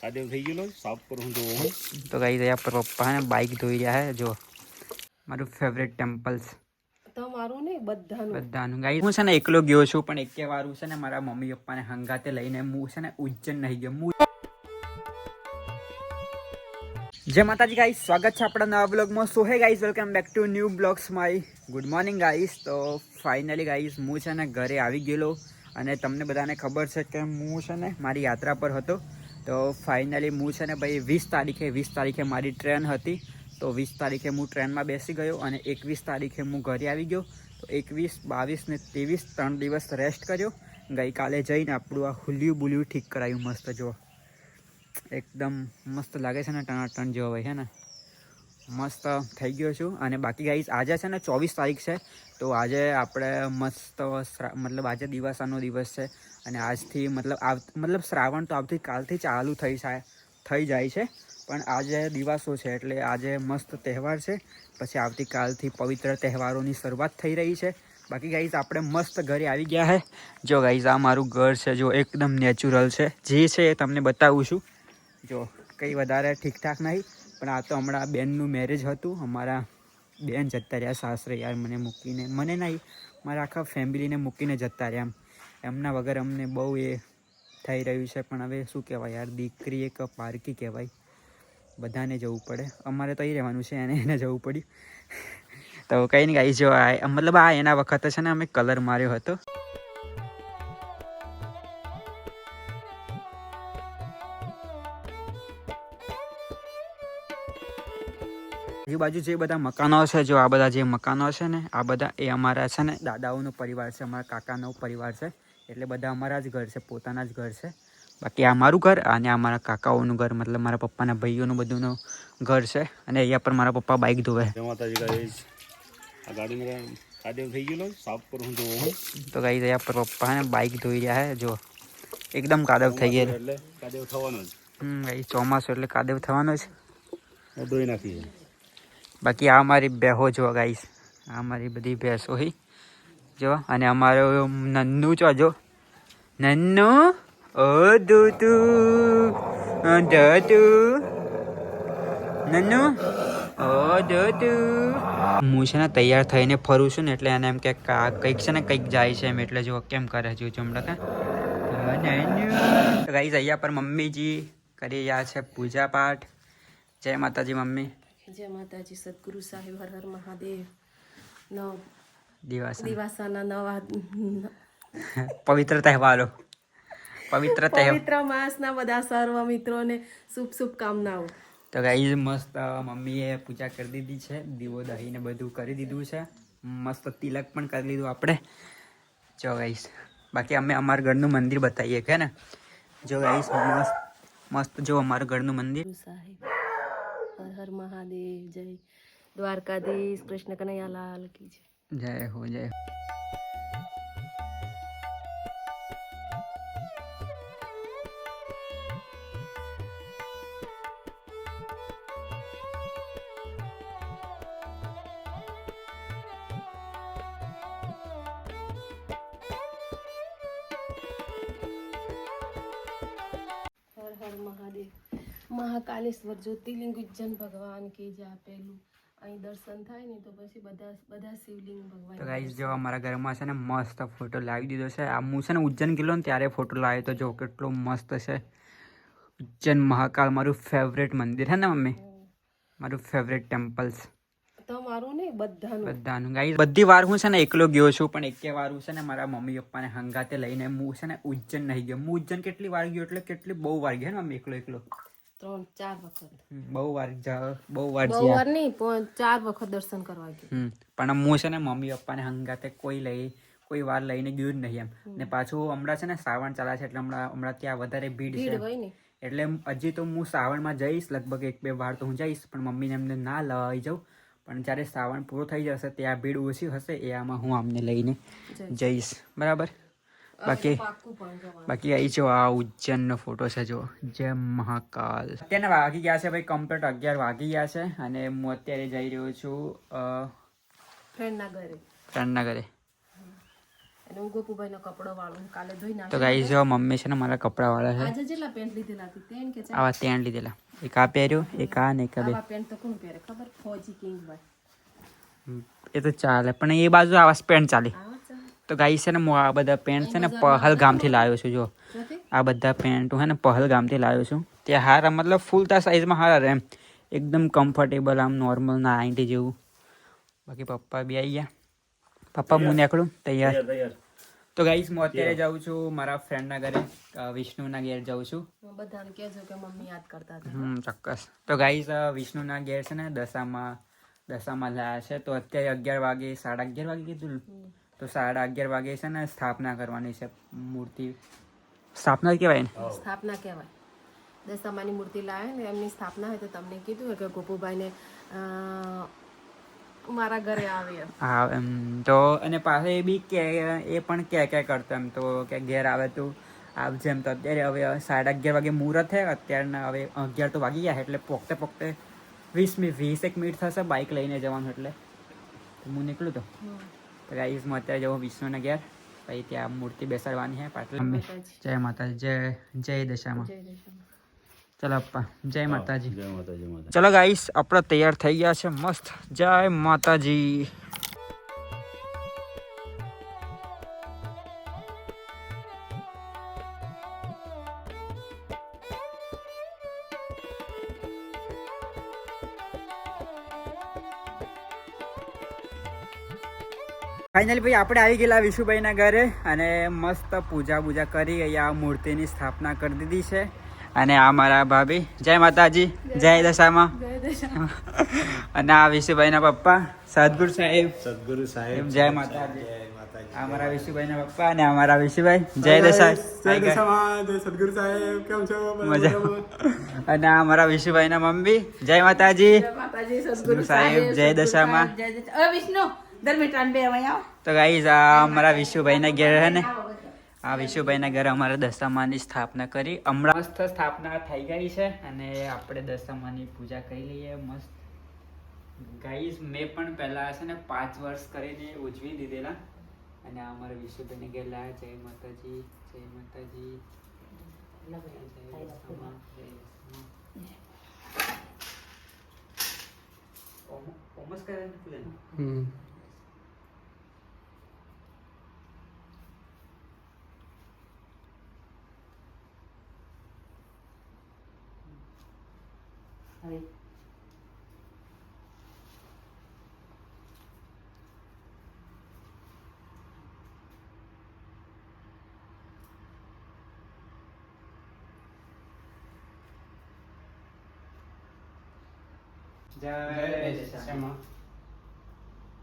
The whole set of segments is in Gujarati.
કાદેવ થઈ ગયેલો સાફ કરું તો ગાઈસ અહીંયા પર પપ્પા ને બાઇક ધોઈ રહ્યા છે. જો મારું ફેવરેટ ટેમ્પલ્સ તમારું નહીં બધાનું ગાઈસ. હું છે ને એકલો ગયો છું, પણ એકે વારું છે ને મારા મમ્મી પપ્પાને હંગાતે લઈને હું છે ને ઉજ્જૈન નહીં ગયો. જય માતાજી ગાઈસ, સ્વાગત છે આપણા નવા બ્લોગમાં. So hey guys, welcome back to new blogs my. Good morning guys. તો ફાઇનલી ગાઈસ હું છે ને ઘરે આવી ગયેલો, અને તમને બધાને ખબર છે કે હું છે ને મારી યાત્રા પર હતો. તો ફાઇનલી હું છે ને ભાઈ 20 તારીખે મારી ટ્રેન હતી. તો 20 તારીખે હું ટ્રેનમાં બેસી ગયો, અને 21 તારીખે હું ઘરે આવી ગયો. તો 21, 22 ને 23 3 દિવસ રેસ્ટ કર્યો. ગઈકાલે જઈને આપણું આ હુલિયું બુલિયું ઠીક કરાયું. મસ્ત જો એકદમ મસ્ત લાગે છે ને, ટનાટન જેવો હોય છે ને, મસ્ત થઈ ગયો છું. અને બાકી ગાઈસ આજે છે ને 24 તારીખ છે. તો આજે આપણે મસ્ત મતલબ આજે દિવાસાનો દિવસ છે, અને આજથી મતલબ શ્રાવણ તો આવતીકાલથી ચાલુ થઈ જાય છે, પણ આજે દિવાસો છે એટલે આજે મસ્ત તહેવાર છે. પછી આવતીકાલથી પવિત્ર તહેવારોની શરૂઆત થઈ રહી છે. બાકી ગાઈઝ આપણે મસ્ત ઘરે આવી ગયા છે. જો ગાઈઝ આ મારું ઘર છે, જો એકદમ નેચરલ છે. જે છે એ તમને બતાવું છું. જો કંઈ વધારે ઠીકઠાક નહીં, પણ આ તો હમણાં બેનનું મેરેજ હતું. અમારા બેન જતા રહ્યા સાસરે યાર, મને મૂકીને. મને નહીં, મારા આખા ફેમિલીને મૂકીને જતા રહ્યા. એમના વગર અમને બહુ એ થઈ રહ્યું છે. પણ હવે શું કહેવાય યાર, દીકરી એક પારકી કહેવાય, બધાને જવું પડે. અમારે તો અહીં રહેવાનું છે, એને જવું પડ્યું. તો કંઈ નહીં ગાઈ, જો મતલબ આ એના વખતે છે ને અમે કલર માર્યો હતો. એ બાજુ જે બધા મકાનો છે, જો આ બધા જે મકાનો છે ને, આ બધા એ અમારા છે ને દાદાઓનો પરિવાર છે, અમારા કાકાનો પરિવાર છે. એટલે બધા અમારા જ ઘર છે, પોતાના જ ઘર છે. બાકી આ મારું ઘર, અને આ મારા કાકાઓનું ઘર, મતલબ મારા પપ્પાના ભાઈઓનું બધુંનું ઘર છે. અને અહીંયા પર મારા પપ્પા બાઇક ધોવે. માતાજી ગાઈસ, આ ગાડીમાં કાદેવ થઈ ગયેલો સાફ કરું તો ગાઈસ અહીંયા પર પપ્પા ને બાઇક ધોઈ રહ્યા છે. જો એકદમ કાદવ થઈ ગયેલો એટલે કાદેવ થવાનો જ. ગાઈસ ચોમાસું એટલે કાદવ થવાનો જ. ધોઈ નાખીએ. બાકી આ અમારી બેહો જો ગાઈસ, આ અમારી બધી ભેંસો હી જો. અને અમારો નન્નુ જો નન્નુ, ઓ દૂતુ નન્નુ, ઓ દૂતુ. હું છે ને તૈયાર થઈને ફરું છું ને, એટલે એને એમ કે કંઈક છે ને કંઈક જાય છે એમ, એટલે જો કેમ કરે છે ચમડા કા. તો ગાઈસ અહીંયા પર મમ્મીજી કરી રહ્યા છે પૂજા પાઠ. જય માતાજી મમ્મી. જય માતાજી. સદગુરુ સાહેબ હર હર મહાદેવ. દિવાસાના નવા પવિત્ર તહેવારો, પવિત્ર માસના બધા સર્વ મિત્રોને શુભકામનાઓ. તો ગાઈઝ મસ્ત મમ્મીએ પૂજા કરી દીધી છે, દીવો દહીં ને બધું કરી દીધું છે. મસ્ત તિલક પણ કરી લીધું આપણે. જો ગાઈઝ બાકી અમે અમારા ઘરનું મંદિર બતાવીએ કે ને. જો ગાઈઝ મસ્ત જો અમારું ઘરનું મંદિર. સાહેબ હર હર મહાદેવ. જય દ્વારકાધીશ. કૃષ્ણ કનૈયાલાલ કી જય. જય હો જય. હર હર મહાદેવ. મહાકાલેશ્વર જ્યોતિર્લિંગ ઉજ્જૈન ભગવાન કે જે આપેલું અહીં દર્શન થાય ને, તો પછી બધા શિવલિંગ ભગવાન. તો ગાઈઝ જો અમારા ઘરમાં છે ને મસ્ત ફોટો લાવી દીધો છે. આ હું છે ને ઉજ્જૈન ગયેલો ને ત્યારે ફોટો લાવ્યો તો. જો કેટલો મસ્ત છે. ઉજ્જૈન મહાકાલ મારું ફેવરેટ મંદિર છે ને મમ્મી, મારું ફેવરેટ ટેમ્પલ્સ. તમારું નહીં, બધાનું ગાઈઝ. બધી વાર હું છે ને એકલો ગયો છું, પણ એકે વાર હું છે ને મારા મમ્મી પપ્પાને હંગાતે લઈને હું છે ને ઉજ્જૈન નહીં ગયો. હું ઉજ્જૈન કેટલી વાર ગયો, એટલે બહુ વાર ગયા ને મમ્મી, એકલો 3-4 વખત. બહુ વાર નહીં, 4 વખત દર્શન કરવા ગયો. પણ હું છે ને મમ્મી પપ્પાને હંગાતે કોઈ વાર લઈને ગયું જ નહીં એમ. ને પાછું હમણાં છે ને શ્રાવણ ચાલે છે, એટલે હમણાં ત્યાં વધારે ભીડ છે. એટલે હજી તો હું શ્રાવણમાં જઈશ, લગભગ 1-2 વાર તો હું જઈશ, પણ મમ્મીને એમને ના લઈ જાઉં. પણ જ્યારે શ્રાવણ પૂરો થઈ જશે, ત્યાં ભીડ ઓછી હશે, એ આમાં હું અમને લઈને જઈશ. બરાબર. બાકી અહીં જો આ ઉજ્જૈનનો ફોટો છે. જો જય મહાકાલ. અત્યારે વાગી ગયા છે ભાઈ કમ્પ્લીટ 11 વાગી ગયા છે, અને હું અત્યારે જઈ રહ્યો છું ફ્રેન્ડના ઘરે. અને હું ગોપુભાઈનો કપડો વાળું કાલે ધોઈ તો નાખું. ગાઈસ જો મમ્મી છે ને મારા કપડા વાળા છે. આજે જેટલા પેન્ટ લીધેલા હતી તેન કે ચાલ આવા ત્રણ લીધેલા, એક આ પહેર્યું, એક આ ને એક આ બે. આવા પેન્ટ તો કોણ પહેરે ખબર? ફોજી કિંગભાઈ એ તો ચાલે, પણ એ બાજુ આવા પેન્ટ ચાલે. આવા ચાલ તો ગાઈસ છે ને હું આ બધા પેન્ટ છે ને પહલગામથી લાવ્યો છું. જો જોતે આ બધા પેન્ટ હે ને પહલગામથી લાવ્યો છું. તે હારા મતલબ ફૂલતા સાઈઝમાં હારા રહે એમ, એકદમ કમ્ફર્ટેબલ, આમ નોર્મલ ના 90 જેવું. બાકી પપ્પા બી આવી ગયા. પપ્પા હું નીકળું તૈયાર. તૈયાર. તો ગાઈસ હું અત્યારે જાઉં છું મારા ફ્રેન્ડના ઘરે, વિષ્ણુના ઘેર જાઉં છું. બધાને કહેજો કે મમ્મી યાદ કરતા હતા. ચોક્કસ. તો ગાઈસ વિષ્ણુના ઘેર છે ને દશામાં લાયા છે. તો અત્યારે 11 વાગે 11:30 વાગે કીધું ને? તો 11:30 વાગે છે ને સ્થાપના કરવાની છે મૂર્તિ. સ્થાપના કહેવાય ને? સ્થાપના કહેવાય. દશામાની મૂર્તિ લાવે ને એમની સ્થાપના હોય તો તમને કીધું કે ગોપુભાઈને મારા ઘરે આવે એમ. હા એમ તો, અને પાછો એ બી કે એ પણ કે કરતો એમ, તો કે ઘેર આવે તું આવજે એમ. તો અત્યારે હવે 11:30 વાગે મુહૂર્ત છે અત્યારના, હવે 11 તો વાગી ગયા, એટલે પોકતે 20-21 મિનિટ થશે બાઇક લઈને જવાનું. એટલે હું નીકળું તો ગાઈસ હું અત્યારે જવું વિષ્ણુના ઘેર, પછી ત્યાં મૂર્તિ બેસાડવાની છે પાટલા. જય માતાજી, જય દશામાં. ચલો અપ્પા, જય માતાજી. જય માતાજી. માતા. ચલો ગાઈસ આપણે તૈયાર થઈ ગયા છે મસ્ત. જય માતાજી. ફાઇનલી ભાઈ આપણે આવી ગયેલા વિશુભાઈના ઘરે, અને મસ્ત પૂજા કરી અહીંયા મૂર્તિની સ્થાપના કરી દીધી છે. અને આ મારા ભાભી, જય માતાજી, જય દશામાં. અને આ વિશુભાઈના પપ્પા સદગુરુ સાહેબ. સદગુરુ સાહેબ. જય માતાજી. આ મારા વિશુભાઈના પપ્પા અને અમારા વિશુભાઈ, જય દશા. સદગુરુ સાહેબ કેમ છો? મજા. અને આ મારા વિશુભાઈના મમ્મી, જય માતાજી. સદગુરુ સાહેબ, જય દશામાં. તો ગાઈઝ આ અમારા વિશુભાઈના ઘેર છે ને, આ વિશુભાઈના ઘરે અમારે દશામાની સ્થાપના કરી. હમણાં મસ્ત સ્થાપના થઈ ગઈ છે, અને આપણે દશામાની પૂજા કરી લઈએ મસ્ત. ગાઈઝ મેં પણ પહેલા છે ને 5 વર્ષ કરીને ઉજવી દીધેલા, અને આ અમારા વિશુભાઈને ઘેર લાયા. જય માતાજી, જય માતાજી. ઓમસ કરે ને.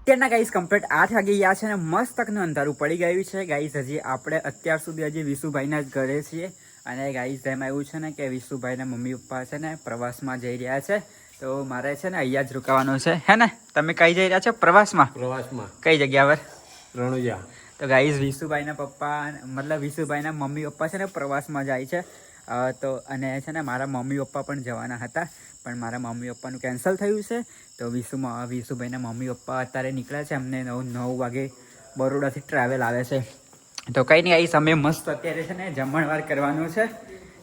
અત્યારના ગાઈસ કમ્પ્લીટ 8 વાગી ગયા છે, ને મસ્ત તકનું અંધારું પડી ગયું છે. ગાઈસ હજી આપણે અત્યાર સુધી હજી વિશુભાઈના જ ઘરે છીએ, અને ગાઈસ એમાં એવું છે ને કે વિશુભાઈના મમ્મી પપ્પા છે ને પ્રવાસમાં જઈ રહ્યા છે. તો મારે છે ને અહીંયા જ રોકાવાનું છે, હે ને? તમે કઈ જઈ રહ્યા છો પ્રવાસમાં? કઈ જગ્યા પર? રણુજા. તો ગાઈસ વિશુભાઈના પપ્પા મતલબ વિશુભાઈના મમ્મી પપ્પા છે ને પ્રવાસમાં જાય છે. તો અને છે ને મારા મમ્મી પપ્પા પણ જવાના હતા, પણ મારા મમ્મી પપ્પાનું કેન્સલ થયું છે. તો વિશુભાઈના મમ્મી પપ્પા અત્યારે નીકળ્યા છે, અમને 9 વાગે બરોડાથી ટ્રાવેલ આવે છે. તો કંઈ નહીં, આવીશ અમે મસ્ત અત્યારે છે ને જમણવાર કરવાનું છે,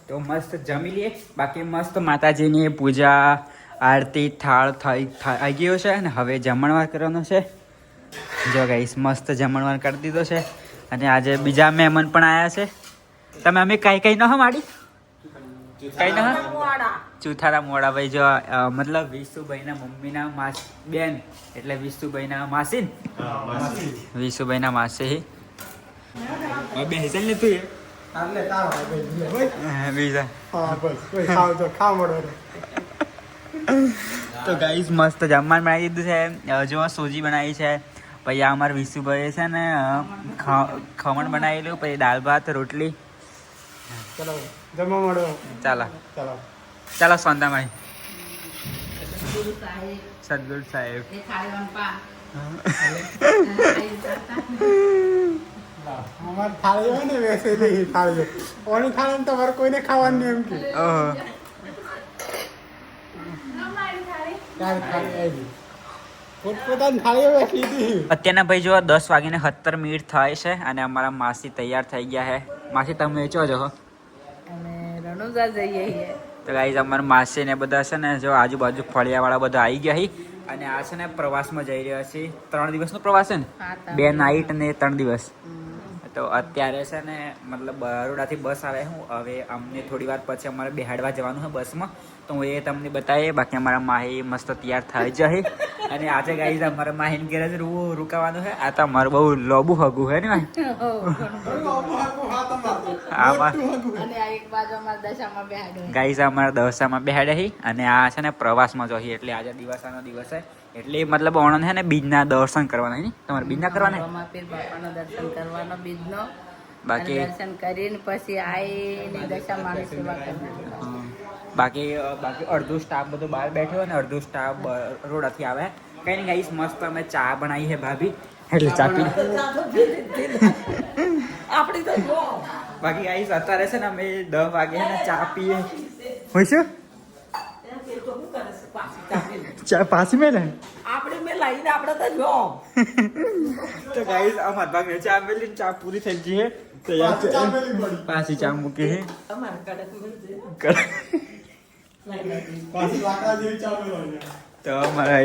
તો મસ્ત જમી લઈએ. બાકી મસ્ત માતાજીની પૂજા આરતી થાળ થઈ ગયો છે, અને હવે જમણવાર કરવાનો છે. જો ગાઈસ મસ્ત જમણવાર કરી દીધો છે, અને આજે બીજા મહેમાન પણ આવ્યા છે. તમે અમે કઈ ન માડી કઈ ન ચુથારા મોડા ભાઈ. જો મતલબ વિશુભાઈના મમ્મીના બેન, એટલે વિશુભાઈના માસી, વિશુભાઈના માસી બેસલ ને તું બીજા. તો ગાઈસ મસ્ત જમવાનું બનાવી દીધું છે. જો સોજી બનાવી છે, પછી આ અમારા વિશુભાઈ છે ને ખમણ બનાવેલું, પછી દાળ ભાત રોટલી. ચલો જમવા મળો. ચાલો સોંદાભાઈ. સદગુરુ સાહેબ. અમારે થાળી હોય ને વેસેલી થાળી, ઓની થાળી તમારે કોઈને ખાવાનું નહીં એમ કે. પોતપોતાની થાળીઓ વેચી લીધી. અત્યારના ભાઈ જો 10:17 થાય છે અને અમારા માસી તૈયાર થઈ ગયા છે. માસી તમે વેચો છો? અને રણુજા જઈએ છીએ. તો ગાઈઝ અમારા માસી ને બધા છે ને જો આજુબાજુ ફળિયાવાળા બધા આવી ગયા છે અને આ છે ને પ્રવાસમાં જઈ રહ્યા છે. 3 દિવસનો પ્રવાસ છે ને, 2 નાઈટ ને 3 દિવસ. તો અત્યારે છે ને મતલબ બરોડાથી બસ આવે. હું હવે અમને થોડી વાર પછી અમારે બેહાડવા જવાનું છે બસમાં, તો હું એ તમને બતાવીએ. બાકી અમારા માહી મસ્ત તૈયાર થઈ જાય અને આજે ગાઈઝ અમારા માહીને ઘરે જ રોકાવાનું છે. આ તો અમારું બહુ લોબુ હગું છે ને આમાં અને આ એક બાજુ અમારા દશામાં બેહાડ્યો. ગાઈઝ અમારા દશામાં બેહાડે છે અને આ છે ને પ્રવાસમાં જોઈએ. એટલે આજે દિવસાનો દિવસ છે એટલે મતલબ ઓણન છે ને બીજના દર્શન કરવાના છે. તમારે બીજના કરવાના? રમાપીર બાપાનો દર્શન કરવાનો બીજનો. બાકી દર્શન કરીને પછી આવીને દશામાની સેવા કરવાની. બાકી અડધું સ્ટાફ બધું બહાર બેઠો અને અડધું સ્ટાફ રોડાથી આવે. કઈ નહીં ગાઈસ, મસ્ત અમે ચા બનાવી છે ભાભી, એટલે ચા પી. બાકી ગાઈસ અત્યારે છે ને અમે 10 વાગે ને ચા પીએ. હોય છે ચા પાછી મેલે તો ગાઈસ અમાર ભાગ ચા મેલી ચા પૂરી થઈ ગઈ છે. પાછી ચા મૂકી છે. તો અમારા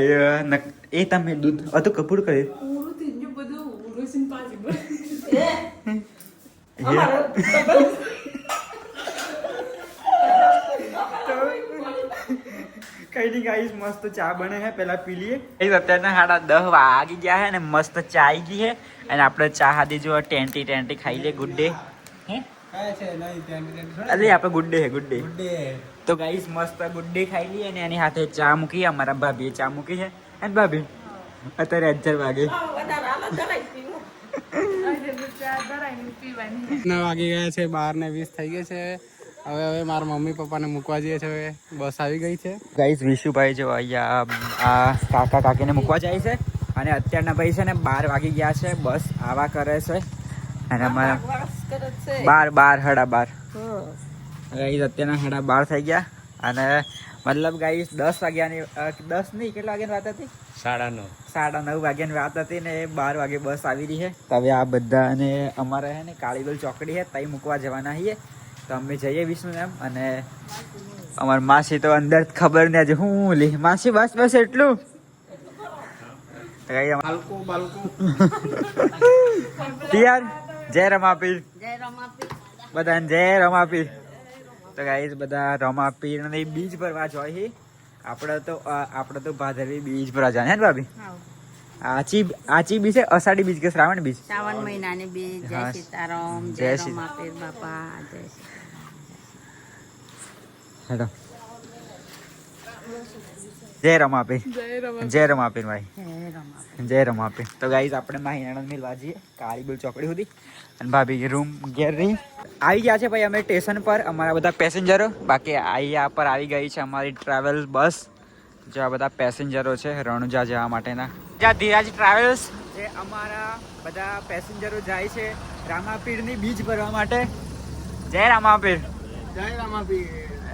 એ તમે દૂધ હતું કપૂર કર્યું કઈ નહીં ગાઈસ, મસ્ત ચા બને છે, પેલા પી લઈએ. અત્યારના 10:30 વાગી ગયા છે ને મસ્ત ચા આવી ગઈ છે અને આપણે ચા હાથી જો ટેન્ટી ખાઈ લે. ગુડ ડે અરે આપણે ગુડ ડે ગુડ ડે. તો ગાઈસ મસ્ત ગુડ ડે ખાઈ લઈએ અને એની સાથે ચા મૂકી. અમારા ભાભીએ ચા મૂકી છે અને ભાભી અત્યારે 11 વાગે 9 વાગી ગયા છે, 12:20 થઈ ગયા છે. હવે મારા મમ્મી પપ્પાને મૂકવા જઈએ છે. હવે બસ આવી ગઈ છે. ગાઈસ વિશુભાઈ જો અહીંયા આ કાકા કાકીને મૂકવા જાય છે અને અત્યારના ભાઈ છે ને 12 વાગી ગયા છે. બસ આવા કરે છે અને અમારા 12 ગાઈસ અત્યારના 12:30 થઈ ગયા અને મતલબ ગાઈસ 10 વાગ્યાની 10 નહીં કેટલા વાગ્યાની વાત હતી? 9:30 વાગ્યાની વાત હતી ને 12 વાગે બસ આવી રહી છે. તો હવે આ બધા અને અમારે છે ને કાળીબેલ ચોકડી છે ત્યાં મૂકવા જવાના છીએ. તો અમે જઈએ વિષ્ણુ એમ અને અમારી માસી તો અંદર ખબર નહીં આજે હું લે માસી બસ એટલું યાર. જય રમાપીર બધાને, જય રમાપીર. તો ગાઈસ બધા રમાપીર અને બીજ ભરવા જોઈએ. આપણે તો ભાદરવી બીજ ભરવા જાય ને ભાભી? આચી બીજ છે, અષાઢી બીજ કે શ્રાવણ બીજ? શ્રાવણ મહિનાની બીજ. જય સીતારામ, જય રમાપીર બાપા, જય હેલો જય રમાપીર, જય રમાપીર ભાઈ, જય રમાપીર. તો ગાઈઝ આપણે માહિનાનંદ મિલવા જઈએ કાળીબેલ ચોકડી સુધી અને ભાભી રૂમ ઘેર રહી આવી ગયા છે ભાઈ. અમે સ્ટેશન પર અમારા બધા પેસેન્જરો. બાકી અહીંયા પર આવી ગઈ છે અમારી ટ્રાવેલ બસ. જો આ બધા પેસેન્જરો છે રણુજા જવા માટેના. જ્યાં ધીરાજ ટ્રાવેલ્સ જે અમારા બધા પેસેન્જરો જાય છે રામાપીરની બીજ ભરવા માટે. જય રામાપીર, જય રામાપીર.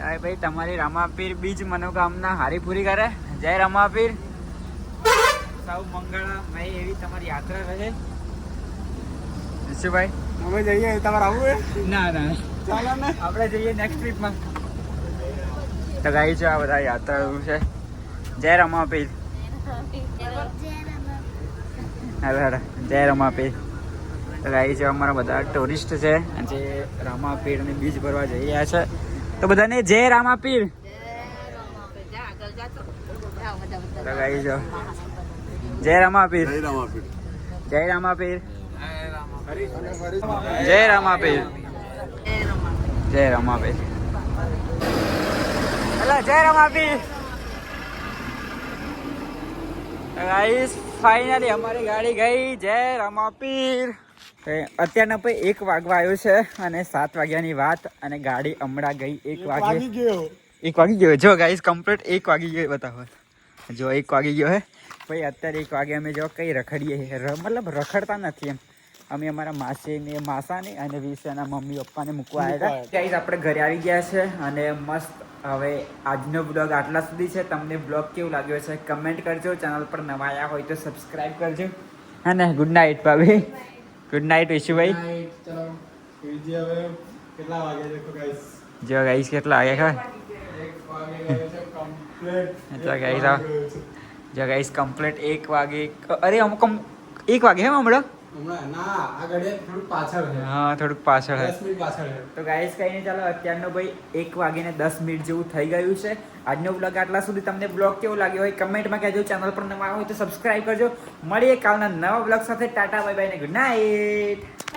અરે ભાઈ તમારી રામાપીર બીજ મનોકામના હારી પૂરી કરે. જય રામાપીર, સૌ મંગળમય એવી તમારી યાત્રા રહે. વિશુભાઈ અમે જઈએ, તમારે આવવું હે? ના ચાલો ને, આપણે જઈએ નેક્સ્ટ ટ્રીપમાં. તો ગાઈ છે આ બધા યાત્રાળુ છે. જય રામાપીર, જય રામાપીર. તો ગાઈ છે અમારા બધા ટુરિસ્ટ છે જે રામાપીરની બીજ ભરવા જઈ રહ્યા છે. તો બધાને જય રામાપીર. તો ગાઈ જો જય રામાપીર, જય રામાપીર, જય રામાપીર, જય રામાપીર. હેલો જય રામાપીર. ગાઈસ ફાઇનલી અમારી ગાડી ગઈ. જય રામાપીર. અત્યારના ભાઈ 1 વાગવા આવ્યો છે અને 7 વાગ્યાની વાત અને ગાડી હમણાં ગઈ 1 વાગે. 1 વાગી ગયો. જો ગાઈસ કમ્પ્લીટ 1 વાગી ગયો. બતાવો જો 1 વાગી ગયો હે ભાઈ. અત્યારે 1 વાગે અમે જો કઈ રખડીએ મતલબ રખડતા નથી એમ. અમે અમારા માસાને અને વિશેના મમ્મી પપ્પાને મૂકવા આવ્યા હતા. ગાઈસ આપણે ઘરે આવી ગયા છે અને મસ્ત હવે આજનો બ્લોગ આટલા સુધી છે. તમને બ્લોગ કેવું લાગ્યો છે કમેન્ટ કરજો. ચેનલ પર નવા આવ્યા હોય તો સબસ્ક્રાઇબ કરજો. હા ને ગુડ નાઇટ ભાભી. Good night Ishubhai. ચલો હવે કેટલા વાગે દેખો ગાઈસ. જો ગાઈસ કેટલા વાગ્યા ખબર? 1 વાગે ગયો છે કમ્પ્લીટ. જો ગાઈસ જો ગાઈસ કમ્પ્લીટ 1 વાગે. અરે અમુક 1 વાગે હે હમણાં. હમણાં ના આ ઘડિયાળ થોડું પાછળ છે. હા થોડુંક પાછળ 10 મિનિટ પાછળ છે. તો ગાઈસ કઈ નહીં, ચાલો અત્યારનો ભાઈ 1 વાગીને 10 મિનિટ જેવું થઈ ગયું છે. આજનો બ્લોગ આટલા સુધી. તમને બ્લોગ કેવો લાગ્યો હોય કમેન્ટમાં કહેજો. ચેનલ પર નવા હોય તો સબસ્ક્રાઇબ કરજો. મળીએ કાલના નવા બ્લોગ સાથે. ટાટા બાય બાય ને ગુડ નાઇટ.